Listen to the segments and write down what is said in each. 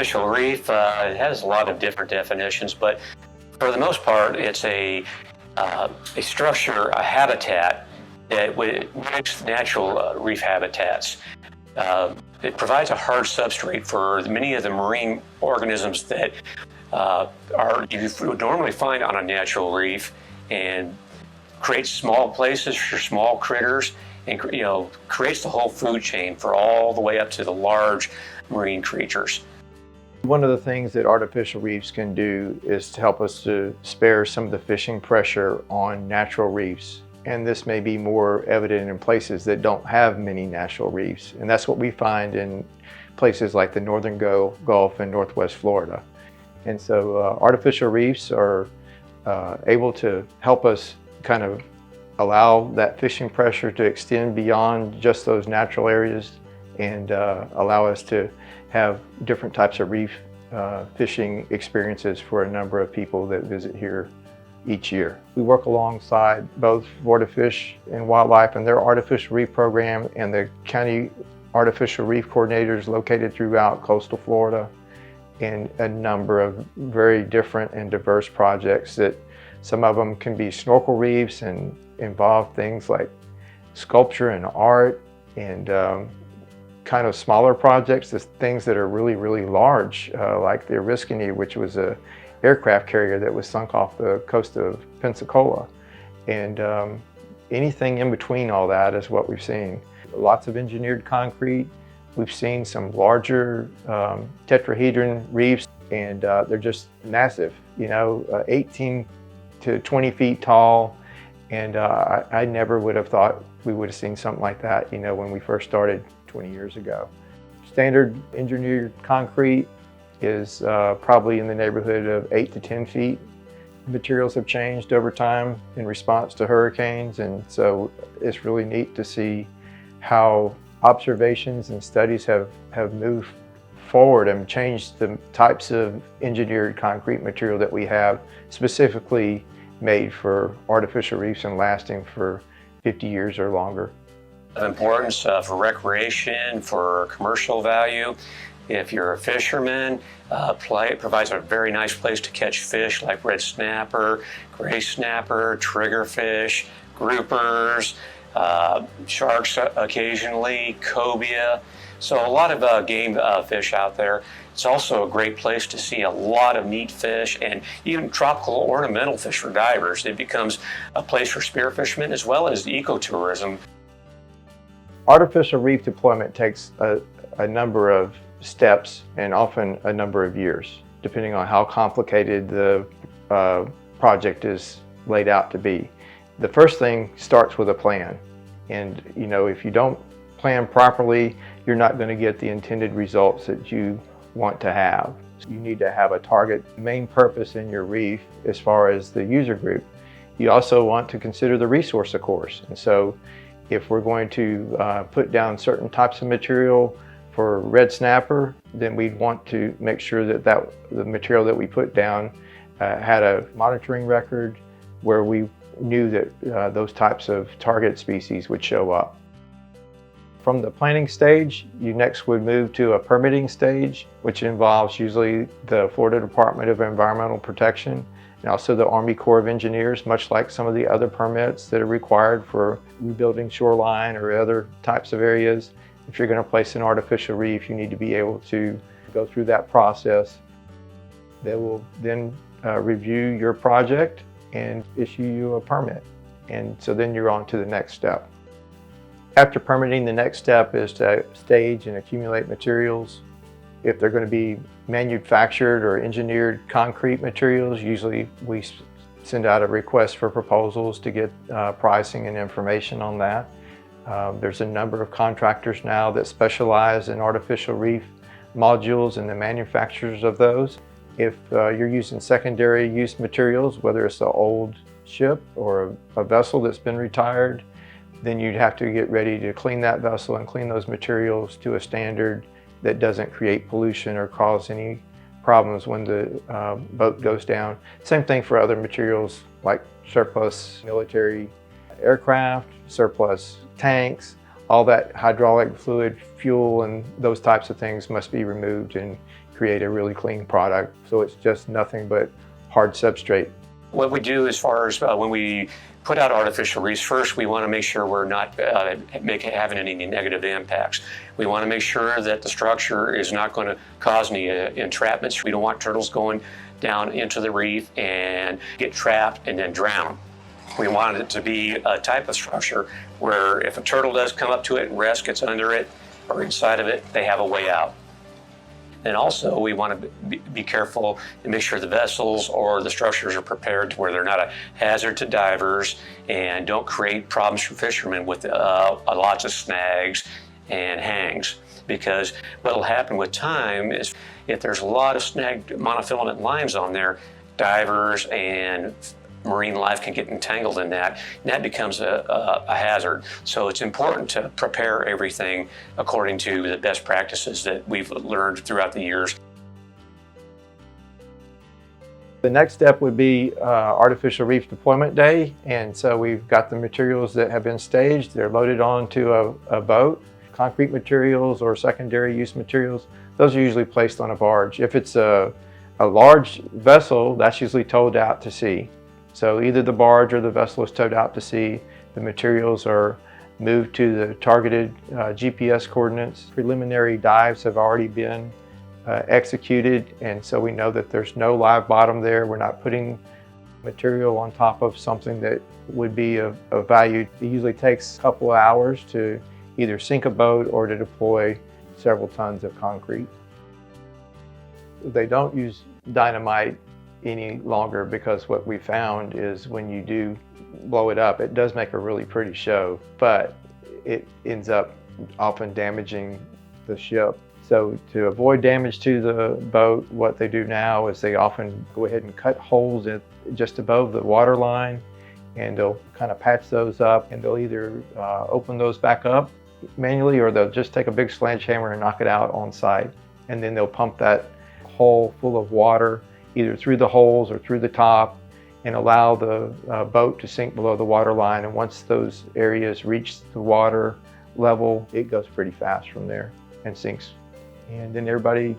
artificial reef, it has a lot of different definitions, but for the most part, it's a structure, a habitat that mimics natural reef habitats. It provides a hard substrate for many of the marine organisms that you would normally find on a natural reef, and creates small places for small critters, and creates the whole food chain for all the way up to the large marine creatures. One of the things that artificial reefs can do is to help us to spare some of the fishing pressure on natural reefs. And this may be more evident in places that don't have many natural reefs. And that's what we find in places like the Northern Gulf and Northwest Florida. And so artificial reefs are able to help us kind of allow that fishing pressure to extend beyond just those natural areas, and allow us to have different types of reef fishing experiences for a number of people that visit here each year. We work alongside both Florida Fish and Wildlife and their artificial reef program, and the county artificial reef coordinators located throughout coastal Florida, and a number of very different and diverse projects that some of them can be snorkel reefs and involve things like sculpture and art, and kind of smaller projects, things that are really, really large, like the Oriskany, which was a aircraft carrier that was sunk off the coast of Pensacola. And anything in between all that is what we've seen. Lots of engineered concrete. We've seen some larger tetrahedron reefs, and they're just massive, 18 to 20 feet tall. And I never would have thought we would have seen something like that, when we first started 20 years ago. Standard engineered concrete is probably in the neighborhood of 8 to 10 feet. Materials have changed over time in response to hurricanes, and so it's really neat to see how observations and studies have moved forward and changed the types of engineered concrete material that we have, specifically made for artificial reefs and lasting for 50 years or longer. Of importance for recreation, for commercial value. If you're a fisherman, it provides a very nice place to catch fish like red snapper, gray snapper, triggerfish, groupers, sharks occasionally, cobia. So a lot of game fish out there. It's also a great place to see a lot of meat fish and even tropical ornamental fish for divers. It becomes a place for spearfishermen as well as ecotourism. Artificial reef deployment takes a number of steps and often a number of years, depending on how complicated the project is laid out to be. The first thing starts with a plan. And if you don't plan properly, you're not going to get the intended results that you want to have. You need to have a target main purpose in your reef as far as the user group. You also want to consider the resource, of course. And so if we're going to put down certain types of material for red snapper, then we'd want to make sure that the material that we put down had a monitoring record where we knew that those types of target species would show up. From the planning stage, you next would move to a permitting stage, which involves usually the Florida Department of Environmental Protection and also the Army Corps of Engineers, much like some of the other permits that are required for rebuilding shoreline or other types of areas. If you're going to place an artificial reef, you need to be able to go through that process. They will then review your project and issue you a permit. And so then you're on to the next step. After permitting, the next step is to stage and accumulate materials. If they're going to be manufactured or engineered concrete materials, usually we send out a request for proposals to get pricing and information on that. There's a number of contractors now that specialize in artificial reef modules and the manufacturers of those. If you're using secondary use materials, whether it's an old ship or a vessel that's been retired, then you'd have to get ready to clean that vessel and clean those materials to a standard that doesn't create pollution or cause any problems when the boat goes down. Same thing for other materials like surplus military aircraft, surplus tanks, all that hydraulic fluid, fuel, and those types of things must be removed and create a really clean product. So it's just nothing but hard substrate. What we do as far as when we put out artificial reefs, first we want to make sure we're not having any negative impacts. We want to make sure that the structure is not going to cause any entrapments. We don't want turtles going down into the reef and get trapped and then drown. We want it to be a type of structure where if a turtle does come up to it and rest, gets under it or inside of it, they have a way out. And also we want to be careful and make sure the vessels or the structures are prepared to where they're not a hazard to divers and don't create problems for fishermen with lots of snags and hangs. Because what will happen with time is if there's a lot of snagged monofilament lines on there, divers and marine life can get entangled in that, and that becomes a hazard. So it's important to prepare everything according to the best practices that we've learned throughout the years. The next step would be artificial reef deployment day, and so we've got the materials that have been staged. They're loaded onto a boat. Concrete materials or secondary use materials, those are usually placed on a barge. If it's a large vessel, that's usually towed out to sea. So either the barge or the vessel is towed out to sea. The materials are moved to the targeted GPS coordinates. Preliminary dives have already been executed, and so we know that there's no live bottom there. We're not putting material on top of something that would be of value. It usually takes a couple of hours to either sink a boat or to deploy several tons of concrete. They don't use dynamite any longer because what we found is when you do blow it up, it does make a really pretty show, but it ends up often damaging the ship. So to avoid damage to the boat, what they do now is they often go ahead and cut holes just above the water line, and they'll kind of patch those up, and they'll either open those back up manually or they'll just take a big sledgehammer and knock it out on site, and then they'll pump that hole full of water either through the holes or through the top and allow the boat to sink below the water line. And once those areas reach the water level, it goes pretty fast from there and sinks. And then everybody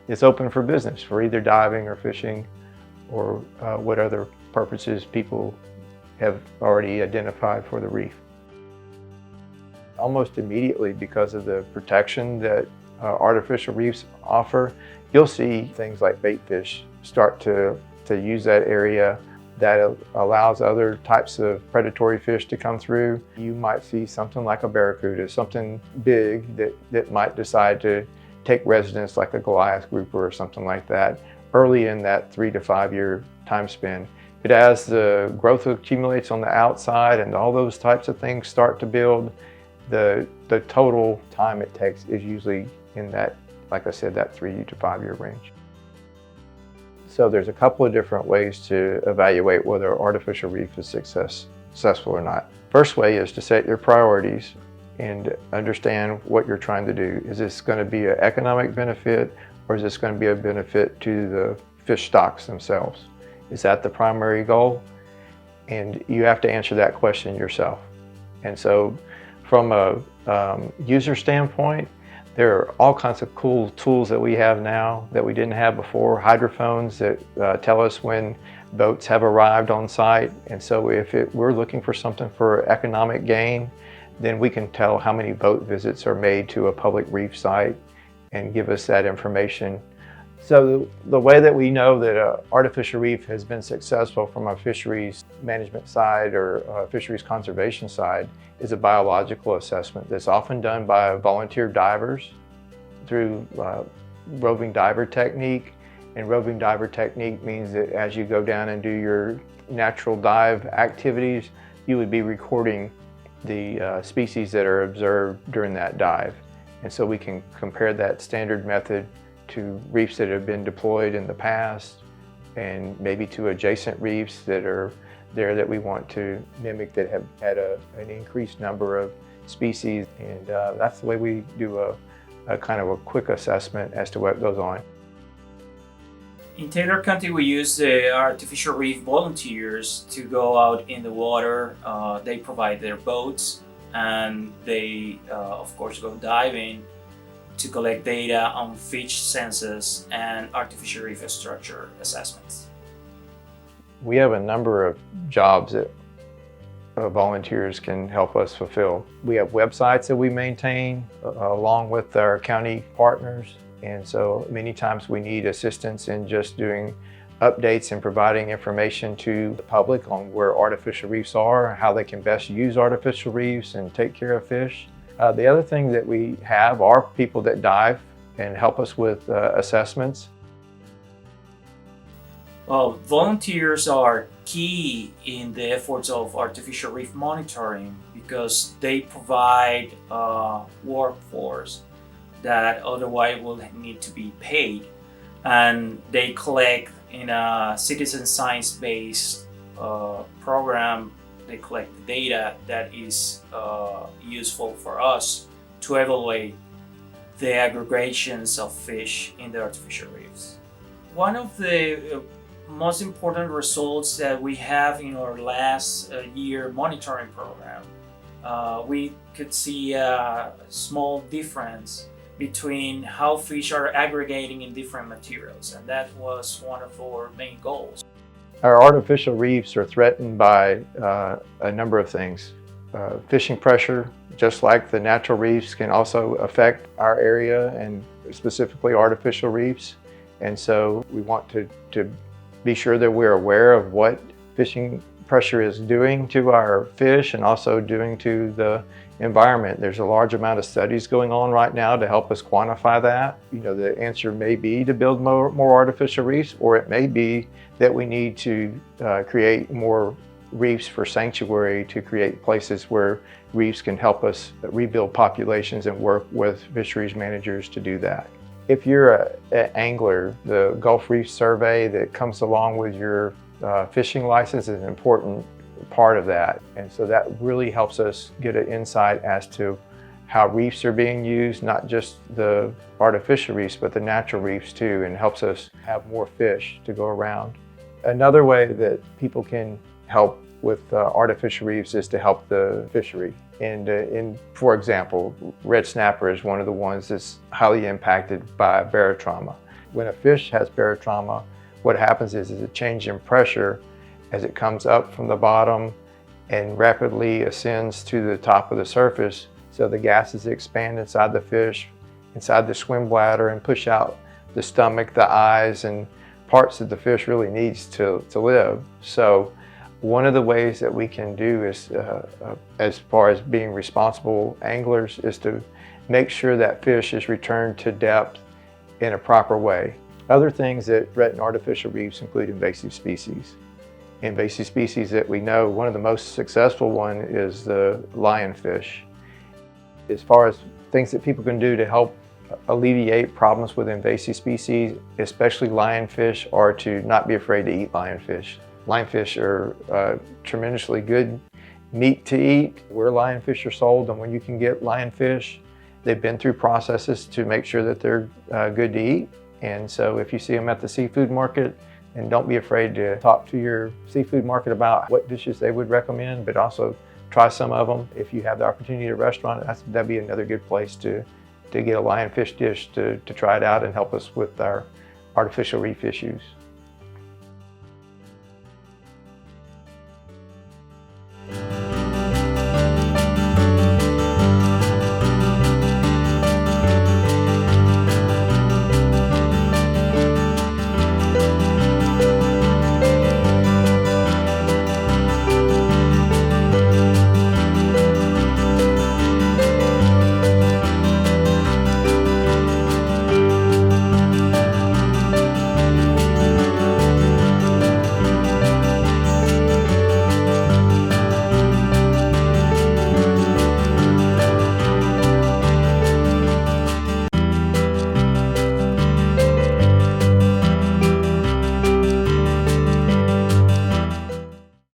is open for business for either diving or fishing or what other purposes people have already identified for the reef. Almost immediately, because of the protection that artificial reefs offer, you'll see things like bait fish start to use that area. That allows other types of predatory fish to come through. You might see something like a barracuda, something big that might decide to take residence, like a Goliath grouper or something like that, early in that 3 to 5 year time span. But as the growth accumulates on the outside and all those types of things start to build, the total time it takes is usually in that, like I said, that 3 to 5 year range. So there's a couple of different ways to evaluate whether artificial reef is successful or not. First way is to set your priorities and understand what you're trying to do. Is this going to be an economic benefit, or is this going to be a benefit to the fish stocks themselves? Is that the primary goal? And you have to answer that question yourself. And so from a user standpoint, there are all kinds of cool tools that we have now that we didn't have before. Hydrophones that tell us when boats have arrived on site. And so if we're looking for something for economic gain, then we can tell how many boat visits are made to a public reef site and give us that information. So the way that we know that an artificial reef has been successful from a fisheries management side or a fisheries conservation side is a biological assessment that's often done by volunteer divers through roving diver technique. And roving diver technique means that as you go down and do your natural dive activities, you would be recording the species that are observed during that dive. And so we can compare that standard method to reefs that have been deployed in the past and maybe to adjacent reefs that are there that we want to mimic that have had an increased number of species. And that's the way we do a kind of a quick assessment as to what goes on. In Taylor County, we use the artificial reef volunteers to go out in the water. They provide their boats and they, of course, go diving to collect data on fish census and artificial reef structure assessments. We have a number of jobs that volunteers can help us fulfill. We have websites that we maintain along with our county partners, and so many times we need assistance in just doing updates and providing information to the public on where artificial reefs are, how they can best use artificial reefs and take care of fish. The other thing that we have are people that dive and help us with assessments. Well, volunteers are key in the efforts of artificial reef monitoring because they provide a workforce that otherwise will need to be paid, and they collect in a citizen science-based program. They collect the data that is useful for us to evaluate the aggregations of fish in the artificial reefs. One of the most important results that we have in our last year monitoring program, we could see a small difference between how fish are aggregating in different materials, and that was one of our main goals. Our artificial reefs are threatened by a number of things. Fishing pressure, just like the natural reefs, can also affect our area and specifically artificial reefs. And so we want to be sure that we're aware of what fishing pressure is doing to our fish and also doing to the environment. There's a large amount of studies going on right now to help us quantify that. You know, the answer may be to build more artificial reefs, or it may be that we need to create more reefs for sanctuary to create places where reefs can help us rebuild populations and work with fisheries managers to do that. If you're an angler, the Gulf Reef Survey that comes along with your fishing license is an important part of that. And so that really helps us get an insight as to how reefs are being used, not just the artificial reefs, but the natural reefs too, and helps us have more fish to go around. Another way that people can help with artificial reefs is to help the fishery. And for example, red snapper is one of the ones that's highly impacted by barotrauma. When a fish has barotrauma, what happens is a change in pressure as it comes up from the bottom and rapidly ascends to the top of the surface. So the gases expand inside the fish, inside the swim bladder, and push out the stomach, the eyes, and parts that the fish really needs to live. So one of the ways that we can do is, as far as being responsible anglers, is to make sure that fish is returned to depth in a proper way. Other things that threaten artificial reefs include invasive species. Invasive species that we know, one of the most successful one is the lionfish. As far as things that people can do to help alleviate problems with invasive species, especially lionfish, are to not be afraid to eat lionfish. Lionfish are tremendously good meat to eat. Where lionfish are sold and when you can get lionfish, they've been through processes to make sure that they're good to eat. And so if you see them at the seafood market, and don't be afraid to talk to your seafood market about what dishes they would recommend, but also try some of them. If you have the opportunity at a restaurant, that'd be another good place to get a lionfish dish to try it out and help us with our artificial reef issues.